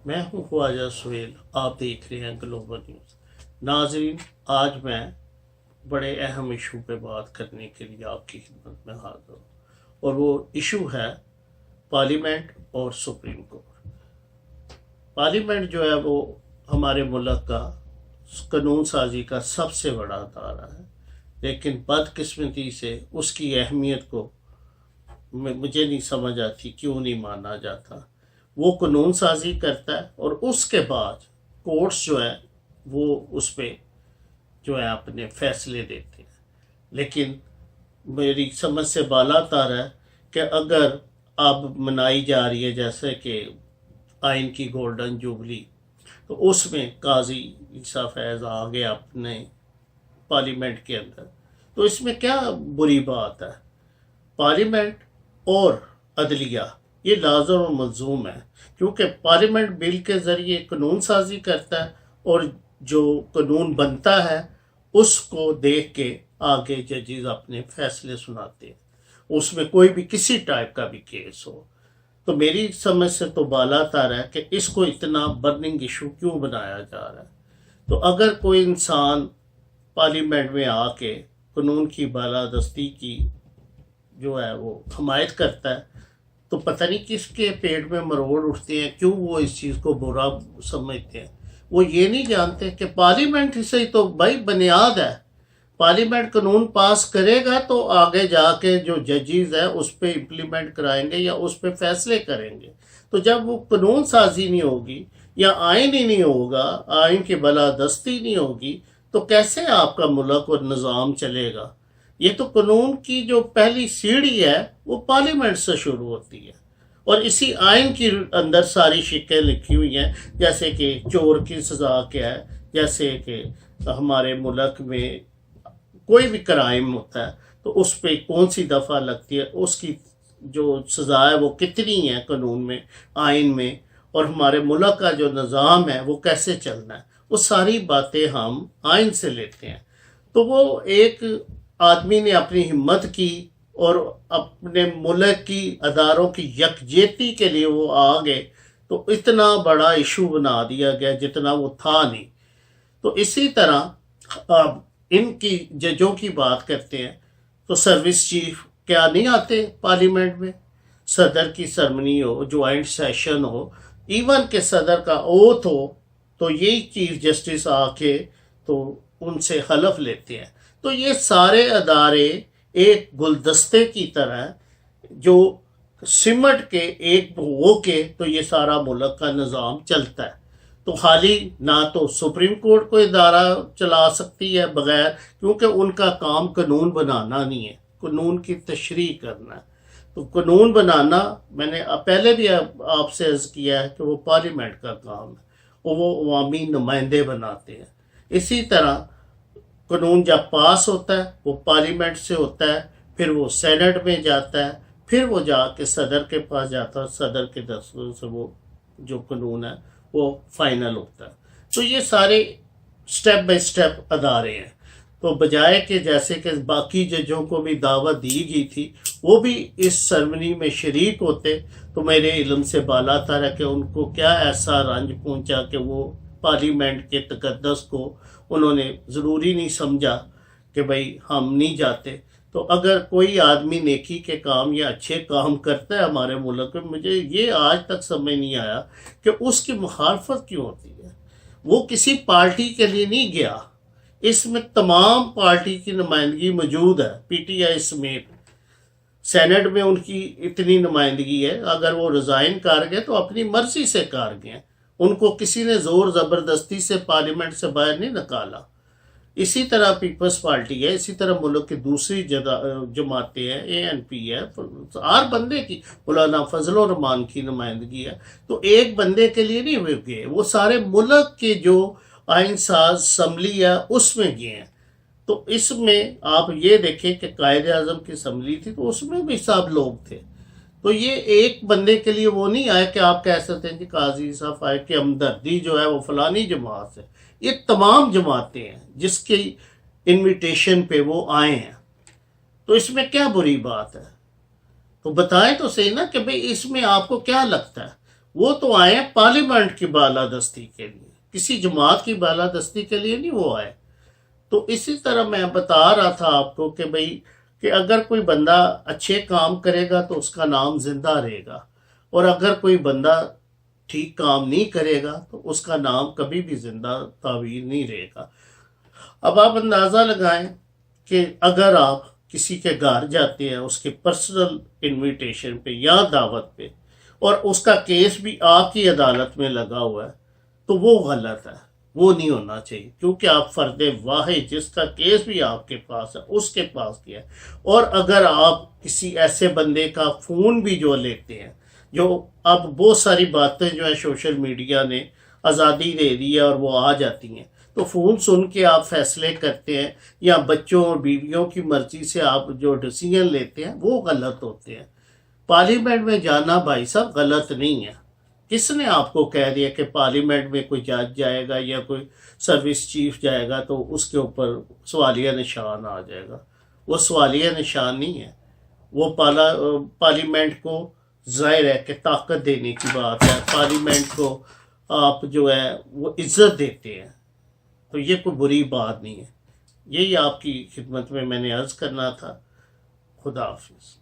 میں ہوں خواجہ سہیل، آپ دیکھ رہے ہیں گلوبل نیوز۔ ناظرین، آج میں بڑے اہم ایشو پہ بات کرنے کے لیے آپ کی خدمت میں حاضر ہوں، اور وہ ایشو ہے پارلیمنٹ اور سپریم کورٹ۔ پارلیمنٹ جو ہے وہ ہمارے ملک کا قانون سازی کا سب سے بڑا ادارہ ہے، لیکن بدقسمتی سے اس کی اہمیت کو مجھے نہیں سمجھ آتی کیوں نہیں مانا جاتا۔ وہ قانون سازی کرتا ہے اور اس کے بعد کورٹس جو ہے وہ اس پہ جو ہے اپنے فیصلے دیتے ہیں، لیکن میری سمجھ سے بالا تر ہے کہ اگر اب منائی جا رہی ہے جیسے کہ آئین کی گولڈن جوبلی، تو اس میں قاضی عیسیٰ فیض آ گیا اپنے پارلیمنٹ کے اندر، تو اس میں کیا بری بات ہے؟ پارلیمنٹ اور عدلیہ یہ لازم و ملزوم ہے، کیونکہ پارلیمنٹ بل کے ذریعے قانون سازی کرتا ہے اور جو قانون بنتا ہے اس کو دیکھ کے آگے ججز اپنے فیصلے سناتے ہیں، اس میں کوئی بھی کسی ٹائپ کا بھی کیس ہو۔ تو میری سمجھ سے تو بالا تر ہے کہ اس کو اتنا برننگ ایشو کیوں بنایا جا رہا ہے۔ تو اگر کوئی انسان پارلیمنٹ میں آ کے قانون کی بالادستی کی جو ہے وہ حمایت کرتا ہے، تو پتہ نہیں کس کے پیٹ میں مروڑ اٹھتے ہیں، کیوں وہ اس چیز کو برا سمجھتے ہیں۔ وہ یہ نہیں جانتے کہ پارلیمنٹ سے تو بھائی بنیاد ہے، پارلیمنٹ قانون پاس کرے گا تو آگے جا کے جو ججز ہیں اس پہ امپلیمنٹ کرائیں گے یا اس پہ فیصلے کریں گے۔ تو جب وہ قانون سازی نہیں ہوگی یا آئین ہی نہیں ہوگا، آئین کی بالادستی نہیں ہوگی، تو کیسے آپ کا ملک اور نظام چلے گا؟ یہ تو قانون کی جو پہلی سیڑھی ہے وہ پارلیمنٹ سے شروع ہوتی ہے، اور اسی آئین کے اندر ساری شقیں لکھی ہوئی ہیں، جیسے کہ چور کی سزا کیا ہے، جیسے کہ ہمارے ملک میں کوئی بھی کرائم ہوتا ہے تو اس پہ کون سی دفعہ لگتی ہے، اس کی جو سزا ہے وہ کتنی ہے قانون میں، آئین میں، اور ہمارے ملک کا جو نظام ہے وہ کیسے چلنا ہے، وہ ساری باتیں ہم آئین سے لیتے ہیں۔ تو وہ ایک آدمی نے اپنی ہمت کی اور اپنے ملک کی اداروں کی یکجہتی کے لیے وہ آ گئے، تو اتنا بڑا ایشو بنا دیا گیا جتنا وہ تھا نہیں۔ تو اسی طرح اب ان کی ججوں کی بات کرتے ہیں تو سروس چیف کیا نہیں آتے پارلیمنٹ میں؟ صدر کی سرمنی ہو، جوائنٹ سیشن ہو، ایون کہ صدر کا اوتھ ہو، تو یہی چیف جسٹس آ کے تو ان سے حلف لیتے ہیں۔ تو یہ سارے ادارے ایک گلدستے کی طرح جو سمٹ کے ایک ہو کے تو یہ سارا ملک کا نظام چلتا ہے۔ تو حالی نہ تو سپریم کورٹ کو ادارہ چلا سکتی ہے بغیر، کیونکہ ان کا کام قانون بنانا نہیں ہے، قانون کی تشریح کرنا ہے۔ تو قانون بنانا میں نے پہلے بھی آپ سے عرض کیا ہے کہ وہ پارلیمنٹ کا کام ہے، اور وہ عوامی نمائندے بناتے ہیں۔ اسی طرح قانون جب پاس ہوتا ہے وہ پارلیمنٹ سے ہوتا ہے، پھر وہ سینٹ میں جاتا ہے، پھر وہ جا کے صدر کے پاس جاتا ہے، صدر کے دستور سے وہ جو قانون ہے وہ فائنل ہوتا ہے۔ تو یہ سارے سٹیپ بائی سٹیپ ادارے ہیں۔ تو بجائے کہ جیسے کہ باقی ججوں کو بھی دعوت دی گئی تھی وہ بھی اس سرمنی میں شریک ہوتے، تو میرے علم سے بالا تر ہے کہ ان کو کیا ایسا رنج پہنچا کہ وہ پارلیمنٹ کے تقدس کو انہوں نے ضروری نہیں سمجھا کہ بھائی ہم نہیں جاتے۔ تو اگر کوئی آدمی نیکی کے کام یا اچھے کام کرتا ہے ہمارے ملک میں، مجھے یہ آج تک سمجھ نہیں آیا کہ اس کی مخالفت کیوں ہوتی ہے۔ وہ کسی پارٹی کے لیے نہیں گیا، اس میں تمام پارٹی کی نمائندگی موجود ہے، پی ٹی آئی سمیت۔ سینٹ میں ان کی اتنی نمائندگی ہے، اگر وہ ریزائن کر گئے تو اپنی مرضی سے کر گئے، ان کو کسی نے زور زبردستی سے پارلیمنٹ سے باہر نہیں نکالا۔ اسی طرح پیپلز پارٹی ہے، اسی طرح ملک کی دوسری جماعتیں ہیں، اے این پی ہے، ہر بندے کی، مولانا فضل الرحمان کی نمائندگی ہے۔ تو ایک بندے کے لیے نہیں ہوئے گئے، وہ سارے ملک کے جو آئین ساز اسمبلی ہے اس میں گئے ہیں۔ تو اس میں آپ یہ دیکھیں کہ قائد اعظم کی اسمبلی تھی تو اس میں بھی سب لوگ تھے۔ تو یہ ایک بندے کے لیے وہ نہیں آئے کہ آپ کہہ سکتے ہیں کہ قاضی صاحب آئے کہ ہمدردی جو ہے وہ فلانی جماعت سے، یہ تمام جماعتیں ہیں جس کی انویٹیشن پہ وہ آئے ہیں۔ تو اس میں کیا بری بات ہے؟ تو بتائیں تو صحیح نا کہ بھئی اس میں آپ کو کیا لگتا ہے؟ وہ تو آئے ہیں پارلیمنٹ کی بالادستی کے لیے، کسی جماعت کی بالادستی کے لیے نہیں وہ آئے۔ تو اسی طرح میں بتا رہا تھا آپ کو کہ بھئی کہ اگر کوئی بندہ اچھے کام کرے گا تو اس کا نام زندہ رہے گا، اور اگر کوئی بندہ ٹھیک کام نہیں کرے گا تو اس کا نام کبھی بھی زندہ تعبیر نہیں رہے گا۔ اب آپ اندازہ لگائیں کہ اگر آپ کسی کے گھر جاتے ہیں اس کے پرسنل انویٹیشن پہ یا دعوت پہ، اور اس کا کیس بھی آپ کی عدالت میں لگا ہوا ہے، تو وہ غلط ہے، وہ نہیں ہونا چاہیے، کیونکہ آپ فرد واحد جس کا کیس بھی آپ کے پاس ہے اس کے پاس کیا ہے۔ اور اگر آپ کسی ایسے بندے کا فون بھی جو لیتے ہیں، جو اب بہت ساری باتیں جو ہے سوشل میڈیا نے آزادی دے دی ہے اور وہ آ جاتی ہیں، تو فون سن کے آپ فیصلے کرتے ہیں یا بچوں اور بیویوں کی مرضی سے آپ جو ڈیسیژن لیتے ہیں وہ غلط ہوتے ہیں۔ پارلیمنٹ میں جانا بھائی صاحب غلط نہیں ہے۔ کس نے آپ کو کہہ دیا کہ پارلیمنٹ میں کوئی جج جائے گا یا کوئی سروس چیف جائے گا تو اس کے اوپر سوالیہ نشان آ جائے گا؟ وہ سوالیہ نشان نہیں ہے، وہ پارلیمنٹ کو ظاہر ہے کہ طاقت دینے کی بات ہے، پارلیمنٹ کو آپ جو ہے وہ عزت دیتے ہیں، تو یہ کوئی بری بات نہیں ہے۔ یہی آپ کی خدمت میں نے عرض کرنا تھا۔ خدا حافظ۔